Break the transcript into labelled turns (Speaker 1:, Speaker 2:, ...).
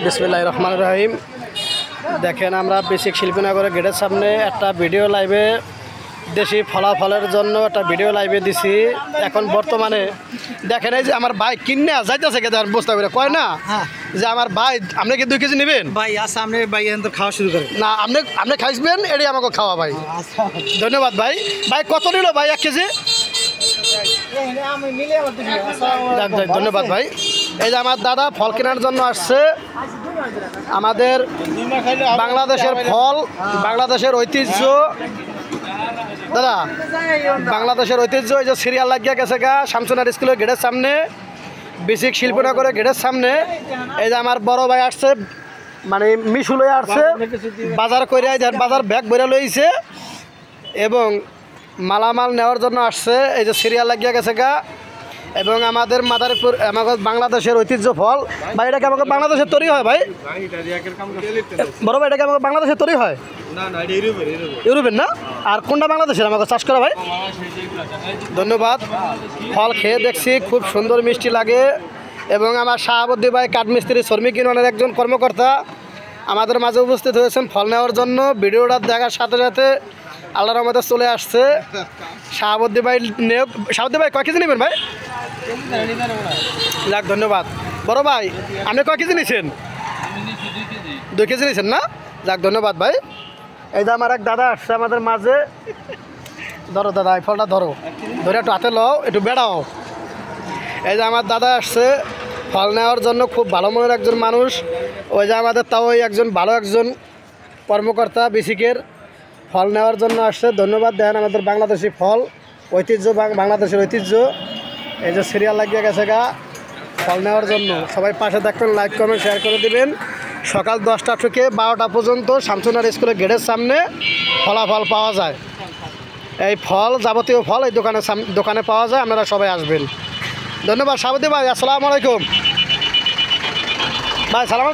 Speaker 1: বিসমিল্লাহির রহমানির রহিম। দেখেন আমরা বেসিক শিল্পীনগরের গেটের সামনে একটা ভিডিও লাইভে দেশি ফলাফলের জন্য একটা ভিডিও লাইভে দিছি। এখন বর্তমানে দেখেন এই যে আমার ভাই কিনে যাইতেছে কে বস্তা করে কয় না যে আমার ভাই আপনি কি 2 কেজি নেবেন
Speaker 2: ভাই আচ্ছা আপনি ভাই এখন তো খাওয়া শুরু করেন
Speaker 1: না, আপনি খাইবেন এটাই আমাকে খাওয়া ভাই। ধন্যবাদ ভাই। ভাই কত নিল ভাই 1 কেজি? ধন্যবাদ ভাই। এই যে আমার দাদা ফল কেনার জন্য আসছে। আমাদের বাংলাদেশের ফল, বাংলাদেশের ঐতিহ্য দাদা, বাংলাদেশের ঐতিহ্য এই যে সিরিয়াল লাগিয়ে গেছে গা শামসুনার স্কুলের গেটের সামনে, বেসিক শিল্পনগরের গেটের সামনে। এই যে আমার বড় ভাই আসছে, মানে মিশু লয়ে আসছে বাজার করে, বাজার ব্যাগ ভরে লইছে এবং মালামাল নেওয়ার জন্য আসছে। এই যে সিরিয়াল লাগিয়ে গেছে গা এবং আমাদের মাদারীপুর আমাদের বাংলাদেশের ঐতিহ্য ফল। ভাই এটাকে আমাকে বাংলাদেশের তৈরি হয় ভাই? বড় ভাই এটাকে আমাকে বাংলাদেশের তৈরি হয়? ইউরোপের না? আর কোনটা বাংলাদেশের আমাকে চাষ করা ভাই? ধন্যবাদ। ফল খেয়ে দেখছি খুব সুন্দর মিষ্টি লাগে এবং আমার শাহাবুদ্দি ভাই কাঠমিস্ত্রি শ্রমিক ইউনিয়নের একজন কর্মকর্তা আমাদের মাঝে উপস্থিত হয়েছেন ফল নেওয়ার জন্য। ভিডিওটা দেখার সাথে সাথে আল্লাহর রহমতে চলে আসছে শাহাবুদ্দি ভাই। শাহাবুদ্দি ভাই কয় কেজি নেবেন ভাই? যাক ধন্যবাদ। বড় ভাই আপনি কয় কেজি নিয়েছেন? 2 কেজি নিয়েছেন না? যাক ধন্যবাদ ভাই। এই যে আমার এক দাদা আসছে আমাদের মাঝে। ধরো দাদা, এই ফলটা ধরো, ধরে একটু হাতে লও, একটু বেড়াও। এই যে আমার দাদা আসছে ফল নেওয়ার জন্য, খুব ভালো মনের একজন মানুষ। ওই যে আমাদের তাও একজন ভালো একজন কর্মকর্তা বেসিকের ফল নেওয়ার জন্য আসছে। ধন্যবাদ। দেন আমাদের বাংলাদেশি ফল, ঐতিহ্য, বাংলাদেশের ঐতিহ্য। এই যে সিরিয়াল লাগিয়ে গেছে গা ফল নেওয়ার জন্য। সবাই পাশে থাকবেন, লাইক কমেন্ট শেয়ার করে দিবেন। সকাল 10টা থেকে 12টা পর্যন্ত শামসুনার স্কুলের গেটের সামনে ফলাফল পাওয়া যায়। এই ফল, যাবতীয় ফল এই দোকানে পাওয়া যায়। আপনারা সবাই আসবেন। ধন্যবাদ। শাহাবুদ্দি ভাই আসসালামু আলাইকুম। ভাই সালাম।